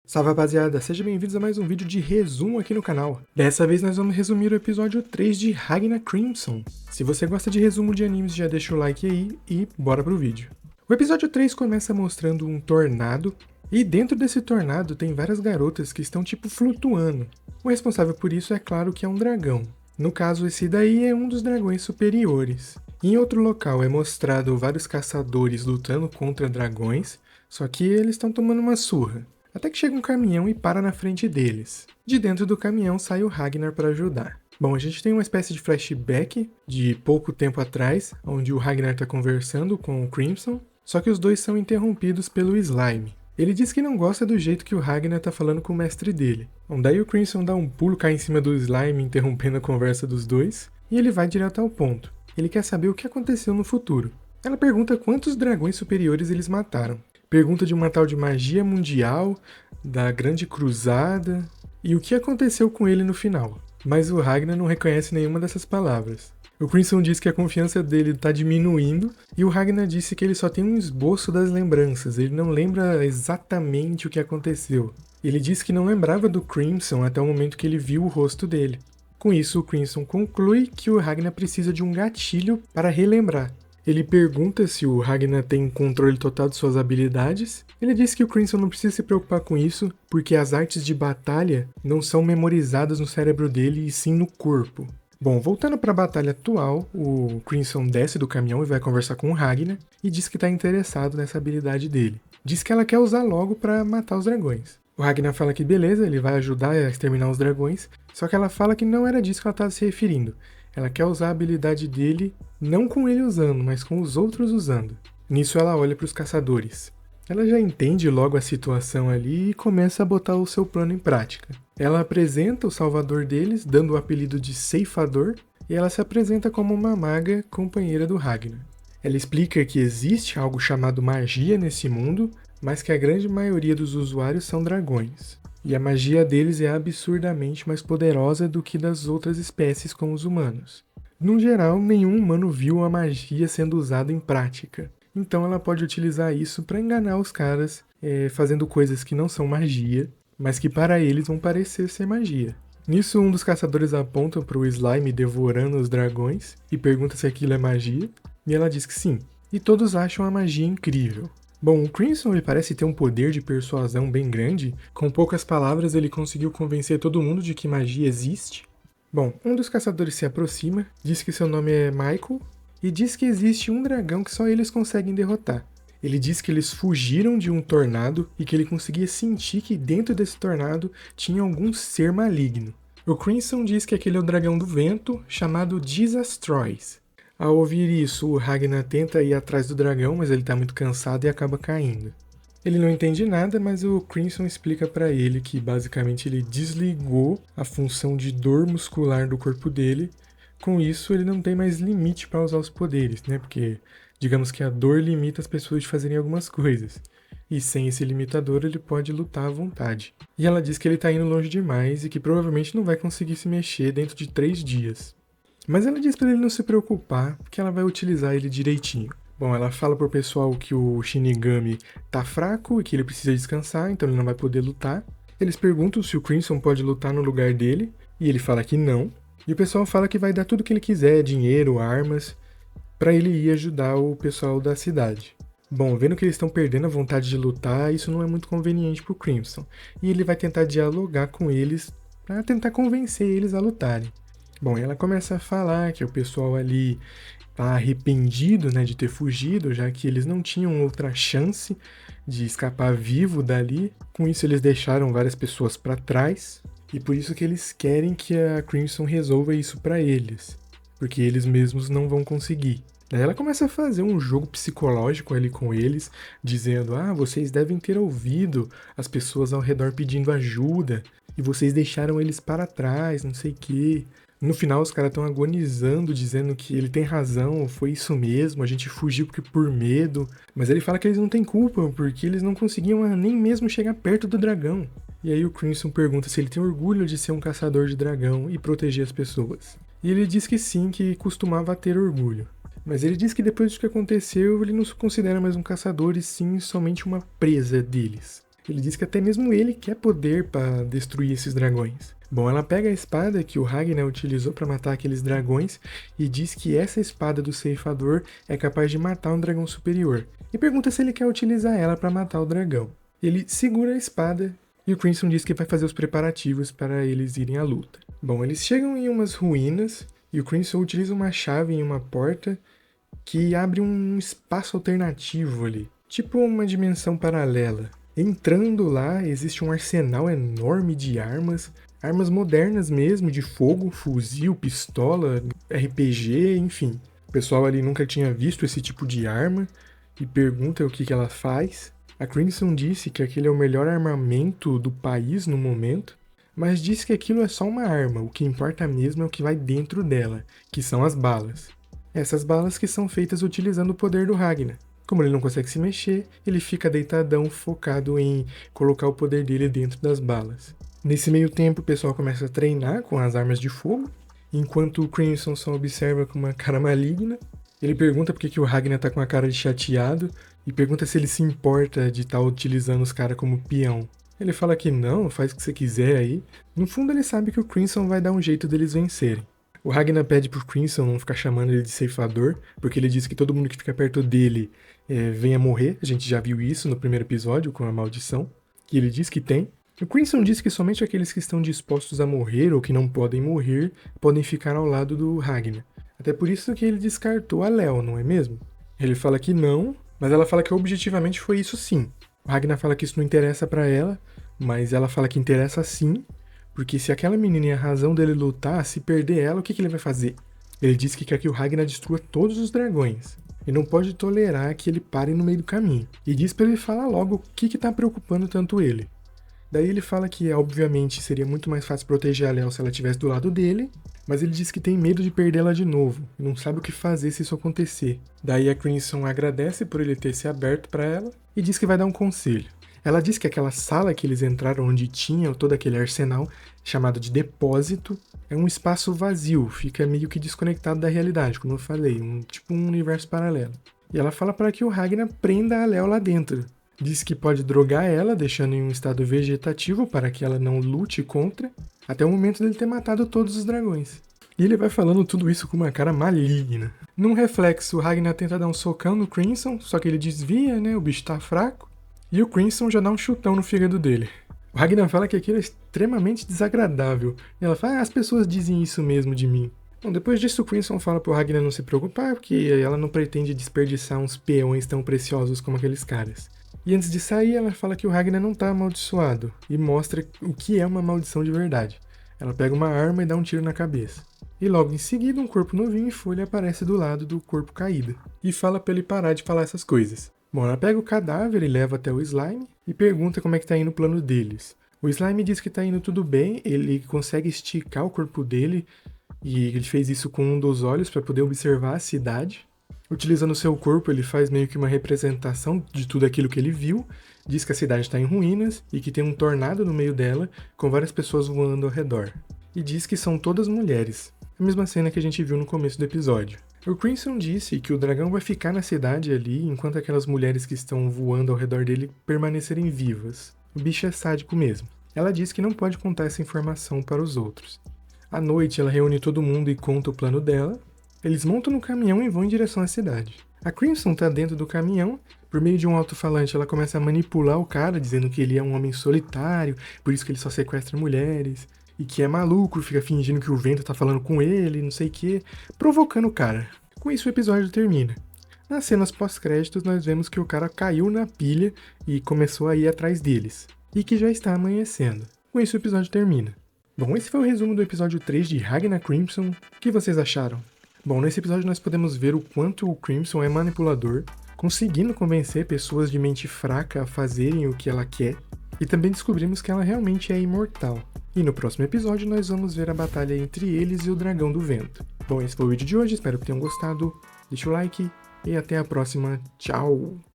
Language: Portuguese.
Salve rapaziada, sejam bem-vindos a mais um vídeo de resumo aqui no canal. Dessa vez nós vamos resumir o episódio 3 de Ragnar Crimson. Se você gosta de resumo de animes, já deixa o like aí e bora pro vídeo. O episódio 3 começa mostrando um tornado, e dentro desse tornado tem várias garotas que estão tipo flutuando. O responsável por isso é claro que é um dragão. No caso, esse daí é um dos dragões superiores. Em outro local é mostrado vários caçadores lutando contra dragões, só que eles estão tomando uma surra. Até que chega um caminhão e para na frente deles. De dentro do caminhão sai o Ragnar para ajudar. Bom, a gente tem uma espécie de flashback de pouco tempo atrás, onde o Ragnar está conversando com o Crimson, só que os dois são interrompidos pelo Slime. Ele diz que não gosta do jeito que o Ragnar tá falando com o mestre dele. Bom, daí o Crimson dá um pulo, cai em cima do Slime, interrompendo a conversa dos dois, e ele vai direto ao ponto. Ele quer saber o que aconteceu no futuro. Ela pergunta quantos dragões superiores eles mataram. Pergunta de uma tal de magia mundial, da grande cruzada, e o que aconteceu com ele no final. Mas o Ragnar não reconhece nenhuma dessas palavras. O Crimson diz que a confiança dele está diminuindo, e o Ragnar disse que ele só tem um esboço das lembranças, ele não lembra exatamente o que aconteceu. Ele disse que não lembrava do Crimson até o momento que ele viu o rosto dele. Com isso, o Crimson conclui que o Ragnar precisa de um gatilho para relembrar. Ele pergunta se o Ragnar tem controle total de suas habilidades. Ele diz que o Crimson não precisa se preocupar com isso, porque as artes de batalha não são memorizadas no cérebro dele e sim no corpo. Bom, voltando para a batalha atual, o Crimson desce do caminhão e vai conversar com o Ragnar e diz que está interessado nessa habilidade dele. Diz que ela quer usar logo para matar os dragões. O Ragnar fala que beleza, ele vai ajudar a exterminar os dragões, só que ela fala que não era disso que ela estava se referindo. Ela quer usar a habilidade dele, não com ele usando, mas com os outros usando. Nisso ela olha para os caçadores. Ela já entende logo a situação ali e começa a botar o seu plano em prática. Ela apresenta o salvador deles, dando o apelido de Ceifador, e ela se apresenta como uma maga companheira do Ragnar. Ela explica que existe algo chamado magia nesse mundo, mas que a grande maioria dos usuários são dragões. E a magia deles é absurdamente mais poderosa do que das outras espécies como os humanos. No geral, nenhum humano viu a magia sendo usada em prática. Então ela pode utilizar isso para enganar os caras, fazendo coisas que não são magia, mas que para eles vão parecer ser magia. Nisso, um dos caçadores aponta para o Slime devorando os dragões e pergunta se aquilo é magia, e ela diz que sim. E todos acham a magia incrível. Bom, o Crimson ele parece ter um poder de persuasão bem grande. Com poucas palavras ele conseguiu convencer todo mundo de que magia existe. Bom, um dos caçadores se aproxima, diz que seu nome é Michael e diz que existe um dragão que só eles conseguem derrotar. Ele diz que eles fugiram de um tornado e que ele conseguia sentir que dentro desse tornado tinha algum ser maligno. O Crimson diz que aquele é o dragão do vento, chamado Disastrois. Ao ouvir isso, o Ragnar tenta ir atrás do dragão, mas ele está muito cansado e acaba caindo. Ele não entende nada, mas o Crimson explica para ele que basicamente ele desligou a função de dor muscular do corpo dele. Com isso, ele não tem mais limite para usar os poderes, né? Porque digamos que a dor limita as pessoas de fazerem algumas coisas. E sem esse limitador, ele pode lutar à vontade. E ela diz que ele está indo longe demais e que provavelmente não vai conseguir se mexer dentro de 3 dias. Mas ela diz para ele não se preocupar, que ela vai utilizar ele direitinho. Bom, ela fala pro pessoal que o Shinigami tá fraco e que ele precisa descansar, então ele não vai poder lutar. Eles perguntam se o Crimson pode lutar no lugar dele, e ele fala que não. E o pessoal fala que vai dar tudo o que ele quiser, dinheiro, armas, para ele ir ajudar o pessoal da cidade. Bom, vendo que eles estão perdendo a vontade de lutar, isso não é muito conveniente pro Crimson. E ele vai tentar dialogar com eles para tentar convencer eles a lutarem. Bom, ela começa a falar que o pessoal ali tá arrependido, né, de ter fugido, já que eles não tinham outra chance de escapar vivo dali. Com isso, eles deixaram várias pessoas para trás, e por isso que eles querem que a Crimson resolva isso para eles, porque eles mesmos não vão conseguir. Daí ela começa a fazer um jogo psicológico ali com eles, dizendo: vocês devem ter ouvido as pessoas ao redor pedindo ajuda, e vocês deixaram eles para trás, não sei o quê. No final, os caras estão agonizando, dizendo que ele tem razão, foi isso mesmo, a gente fugiu porque por medo. Mas ele fala que eles não têm culpa, porque eles não conseguiam nem mesmo chegar perto do dragão. E aí o Crimson pergunta se ele tem orgulho de ser um caçador de dragão e proteger as pessoas. E ele diz que sim, que costumava ter orgulho. Mas ele diz que depois do que aconteceu, ele não se considera mais um caçador e sim somente uma presa deles. Ele diz que até mesmo ele quer poder para destruir esses dragões. Bom, ela pega a espada que o Ragnar utilizou para matar aqueles dragões e diz que essa espada do ceifador é capaz de matar um dragão superior. E pergunta se ele quer utilizar ela para matar o dragão. Ele segura a espada e o Crimson diz que vai fazer os preparativos para eles irem à luta. Bom, eles chegam em umas ruínas e o Crimson utiliza uma chave em uma porta que abre um espaço alternativo ali, tipo uma dimensão paralela. Entrando lá, existe um arsenal enorme de armas modernas mesmo, de fogo, fuzil, pistola, RPG, enfim. O pessoal ali nunca tinha visto esse tipo de arma e pergunta o que ela faz. A Crimson disse que aquele é o melhor armamento do país no momento, mas disse que aquilo é só uma arma, o que importa mesmo é o que vai dentro dela, que são as balas. Essas balas que são feitas utilizando o poder do Ragnar. Como ele não consegue se mexer, ele fica deitadão, focado em colocar o poder dele dentro das balas. Nesse meio tempo, o pessoal começa a treinar com as armas de fogo, enquanto o Crimson só observa com uma cara maligna. Ele pergunta por que o Ragnar tá com a cara de chateado e pergunta se ele se importa de estar utilizando os caras como peão. Ele fala que não, faz o que você quiser aí. No fundo, ele sabe que o Crimson vai dar um jeito deles vencerem. O Ragnar pede pro Crimson não ficar chamando ele de ceifador, porque ele diz que todo mundo que fica perto dele vem a morrer. A gente já viu isso no primeiro episódio com a maldição, que ele diz que tem. O Crimson diz que somente aqueles que estão dispostos a morrer ou que não podem morrer podem ficar ao lado do Ragnar. Até por isso que ele descartou a Lel, não é mesmo? Ele fala que não, mas ela fala que objetivamente foi isso sim. O Ragnar fala que isso não interessa pra ela, mas ela fala que interessa sim, porque se aquela menina é a razão dele lutar, se perder ela, o que ele vai fazer? Ele diz que quer que o Ragnar destrua todos os dragões. E não pode tolerar que ele pare no meio do caminho. E diz pra ele falar logo o que tá preocupando tanto ele. Daí ele fala que, obviamente, seria muito mais fácil proteger a Lel se ela estivesse do lado dele, mas ele diz que tem medo de perdê-la de novo, e não sabe o que fazer se isso acontecer. Daí a Crimson agradece por ele ter se aberto para ela, e diz que vai dar um conselho. Ela diz que aquela sala que eles entraram onde tinha todo aquele arsenal, chamado de depósito, é um espaço vazio, fica meio que desconectado da realidade, como eu falei, tipo um universo paralelo. E ela fala para que o Ragnar prenda a Lel lá dentro. Diz que pode drogar ela, deixando em um estado vegetativo para que ela não lute contra, até o momento dele ter matado todos os dragões. E ele vai falando tudo isso com uma cara maligna. Num reflexo, o Ragnar tenta dar um socão no Crimson, só que ele desvia, né? O bicho tá fraco. E o Crimson já dá um chutão no fígado dele. O Ragnar fala que aquilo é extremamente desagradável. E ela fala, as pessoas dizem isso mesmo de mim. Bom, depois disso o Crimson fala pro Ragnar não se preocupar, porque ela não pretende desperdiçar uns peões tão preciosos como aqueles caras. E antes de sair, ela fala que o Ragnar não tá amaldiçoado, e mostra o que é uma maldição de verdade. Ela pega uma arma e dá um tiro na cabeça. E logo em seguida, um corpo novinho em folha aparece do lado do corpo caído, e fala pra ele parar de falar essas coisas. Bom, ela pega o cadáver e leva até o Slime, e pergunta como é que tá indo o plano deles. O Slime diz que tá indo tudo bem, ele consegue esticar o corpo dele, e ele fez isso com um dos olhos para poder observar a cidade. Utilizando seu corpo, ele faz meio que uma representação de tudo aquilo que ele viu, diz que a cidade está em ruínas e que tem um tornado no meio dela, com várias pessoas voando ao redor. E diz que são todas mulheres, a mesma cena que a gente viu no começo do episódio. O Crimson disse que o dragão vai ficar na cidade ali, enquanto aquelas mulheres que estão voando ao redor dele permanecerem vivas. O bicho é sádico mesmo. Ela diz que não pode contar essa informação para os outros. À noite, ela reúne todo mundo e conta o plano dela. Eles montam no caminhão e vão em direção à cidade. A Crimson tá dentro do caminhão, por meio de um alto-falante ela começa a manipular o cara, dizendo que ele é um homem solitário, por isso que ele só sequestra mulheres, e que é maluco, fica fingindo que o vento tá falando com ele, não sei o que, provocando o cara. Com isso o episódio termina. Nas cenas pós-créditos nós vemos que o cara caiu na pilha e começou a ir atrás deles, e que já está amanhecendo. Com isso o episódio termina. Bom, esse foi o resumo do episódio 3 de Ragnar Crimson. O que vocês acharam? Bom, nesse episódio nós podemos ver o quanto o Crimson é manipulador, conseguindo convencer pessoas de mente fraca a fazerem o que ela quer, e também descobrimos que ela realmente é imortal. E no próximo episódio nós vamos ver a batalha entre eles e o Dragão do Vento. Bom, esse foi o vídeo de hoje, espero que tenham gostado, deixa o like e até a próxima, tchau!